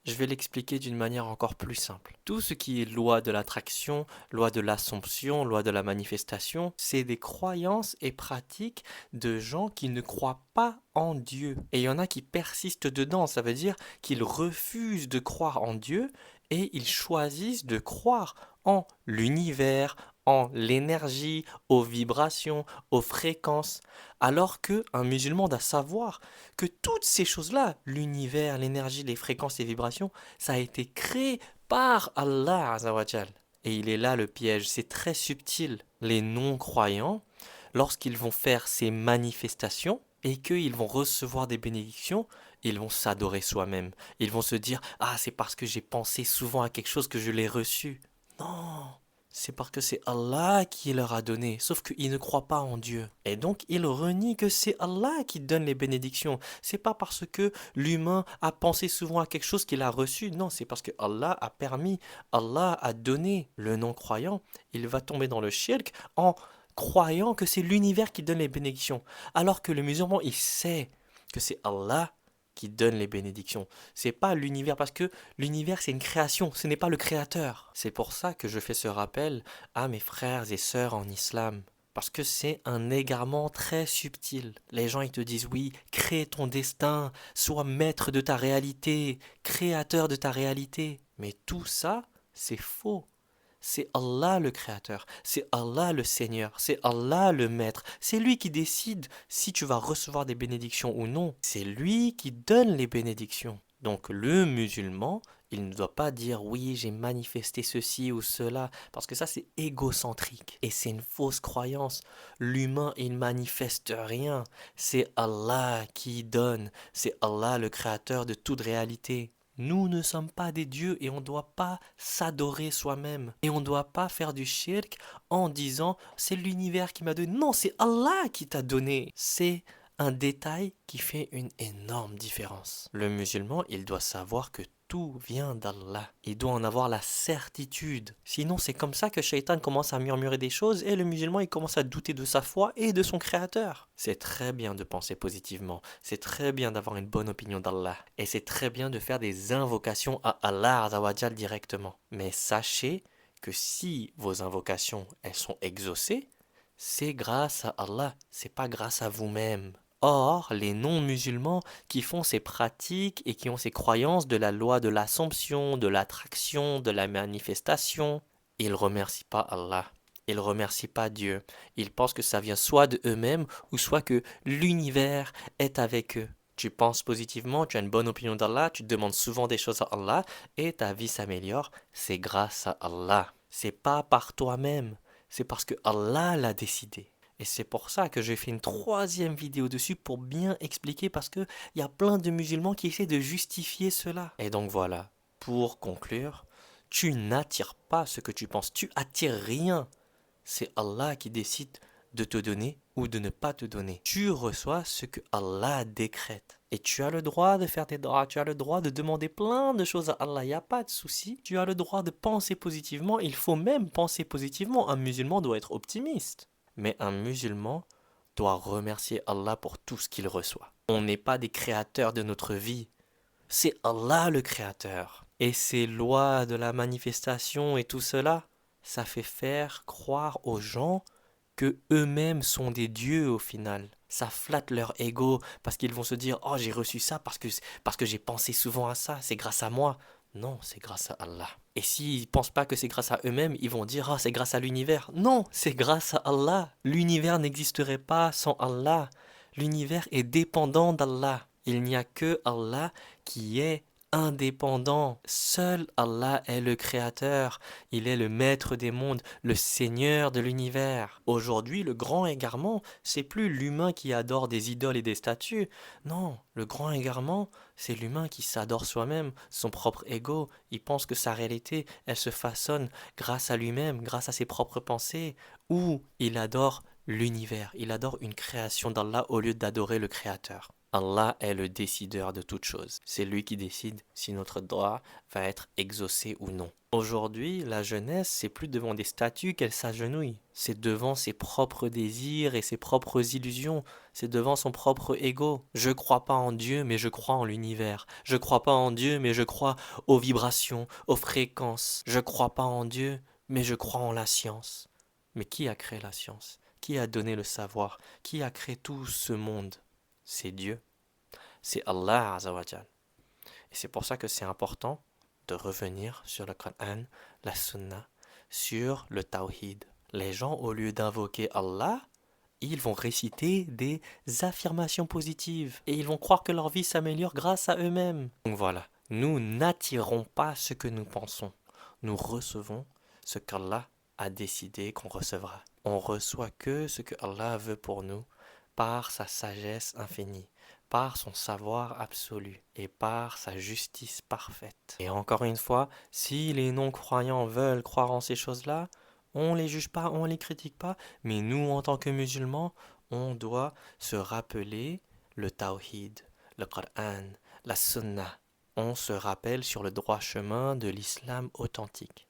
Je vais l'expliquer d'une manière encore plus simple. Tout ce qui est loi de l'attraction, loi de l'assomption, loi de la manifestation, c'est des croyances et pratiques de gens qui ne croient pas en Dieu. Et il y en a qui persistent dedans, ça veut dire qu'ils refusent de croire en Dieu et ils choisissent de croire en l'univers, en l'énergie, aux vibrations, aux fréquences. Alors que un musulman doit savoir que toutes ces choses-là, l'univers, l'énergie, les fréquences, les vibrations, ça a été créé par Allah Azawajal. Et il est là le piège, c'est très subtil. Les non-croyants, lorsqu'ils vont faire ces manifestations et qu'ils vont recevoir des bénédictions, ils vont s'adorer soi-même. Ils vont se dire, ah, c'est parce que j'ai pensé souvent à quelque chose que je l'ai reçu. Non, c'est parce que c'est Allah qui leur a donné, sauf qu'ils ne croient pas en Dieu. Et donc, ils renient que c'est Allah qui donne les bénédictions. C'est pas parce que l'humain a pensé souvent à quelque chose qu'il a reçu. Non, c'est parce que Allah a permis, Allah a donné. Le non-croyant, il va tomber dans le shirk en croyant que c'est l'univers qui donne les bénédictions. Alors que le musulman, il sait que c'est Allah qui donne les bénédictions. C'est pas l'univers, parce que l'univers c'est une création, ce n'est pas le créateur. C'est pour ça que je fais ce rappel à mes frères et sœurs en islam. Parce que c'est un égarement très subtil. Les gens ils te disent oui, crée ton destin, sois maître de ta réalité, créateur de ta réalité. Mais tout ça, c'est faux. C'est Allah le Créateur, c'est Allah le Seigneur, c'est Allah le Maître. C'est lui qui décide si tu vas recevoir des bénédictions ou non. C'est lui qui donne les bénédictions. Donc le musulman, il ne doit pas dire oui, j'ai manifesté ceci ou cela, parce que ça c'est égocentrique et c'est une fausse croyance. L'humain, il manifeste rien. C'est Allah qui donne, c'est Allah le Créateur de toute réalité. Nous ne sommes pas des dieux et on ne doit pas s'adorer soi-même. Et on ne doit pas faire du shirk en disant c'est l'univers qui m'a donné. Non, c'est Allah qui t'a donné. C'est un détail qui fait une énorme différence. Le musulman, il doit savoir que tout vient d'Allah. Il doit en avoir la certitude. Sinon, c'est comme ça que Shaitan commence à murmurer des choses et le musulman, il commence à douter de sa foi et de son créateur. C'est très bien de penser positivement. C'est très bien d'avoir une bonne opinion d'Allah. Et c'est très bien de faire des invocations à Allah Azawajal directement. Mais sachez que si vos invocations, elles sont exaucées, c'est grâce à Allah, c'est pas grâce à vous-même. Or, les non-musulmans qui font ces pratiques et qui ont ces croyances de la loi de l'assomption, de l'attraction, de la manifestation, ils remercient pas Allah. Ils remercient pas Dieu. Ils pensent que ça vient soit de eux-mêmes ou soit que l'univers est avec eux. Tu penses positivement, tu as une bonne opinion d'Allah, tu demandes souvent des choses à Allah et ta vie s'améliore. C'est grâce à Allah. C'est pas par toi-même. C'est parce que Allah l'a décidé. Et c'est pour ça que j'ai fait une troisième vidéo dessus pour bien expliquer parce que il y a plein de musulmans qui essaient de justifier cela. Et donc voilà, pour conclure, tu n'attires pas ce que tu penses, tu attires rien. C'est Allah qui décide de te donner ou de ne pas te donner. Tu reçois ce que Allah décrète. Et tu as le droit de faire tes droits, tu as le droit de demander plein de choses à Allah, il n'y a pas de souci. Tu as le droit de penser positivement, il faut même penser positivement. Un musulman doit être optimiste. Mais un musulman doit remercier Allah pour tout ce qu'il reçoit. On n'est pas des créateurs de notre vie. C'est Allah le créateur. Et ces lois de la manifestation et tout cela, ça fait faire croire aux gens que eux-mêmes sont des dieux au final. Ça flatte leur ego parce qu'ils vont se dire oh j'ai reçu ça parce que j'ai pensé souvent à ça, c'est grâce à moi. Non, c'est grâce à Allah. Et s'ils pensent pas que c'est grâce à eux-mêmes, ils vont dire ah c'est grâce à l'univers. Non, c'est grâce à Allah. L'univers n'existerait pas sans Allah. L'univers est dépendant d'Allah. Il n'y a que Allah qui est indépendant. Seul Allah est le créateur. Il est le maître des mondes, le seigneur de l'univers. Aujourd'hui, le grand égarement, c'est plus l'humain qui adore des idoles et des statues. Non, le grand égarement, c'est l'humain qui s'adore soi-même, son propre ego. Il pense que sa réalité, elle se façonne grâce à lui-même, grâce à ses propres pensées. Ou il adore l'univers, il adore une création d'Allah au lieu d'adorer le créateur. Allah est le décideur de toutes choses. C'est lui qui décide si notre droit va être exaucé ou non. Aujourd'hui, la jeunesse, c'est plus devant des statues qu'elle s'agenouille. C'est devant ses propres désirs et ses propres illusions. C'est devant son propre ego. Je crois pas en Dieu, mais je crois en l'univers. Je crois pas en Dieu, mais je crois aux vibrations, aux fréquences. Je crois pas en Dieu, mais je crois en la science. Mais qui a créé la science? Qui a donné le savoir? Qui a créé tout ce monde? C'est Dieu. C'est Allah Azawajal. Et c'est pour ça que c'est important de revenir sur le Coran, la Sunna, sur le Tawhid. Les gens, au lieu d'invoquer Allah, ils vont réciter des affirmations positives et ils vont croire que leur vie s'améliore grâce à eux-mêmes. Donc voilà, nous n'attirons pas ce que nous pensons. Nous recevons ce qu'Allah a décidé qu'on recevra. On reçoit que ce que Allah veut pour nous par sa sagesse infinie, par son savoir absolu et par sa justice parfaite. Et encore une fois, si les non-croyants veulent croire en ces choses-là, on ne les juge pas, on ne les critique pas, mais nous, en tant que musulmans, on doit se rappeler le tawhid, le Coran, la sunna. On se rappelle sur le droit chemin de l'islam authentique.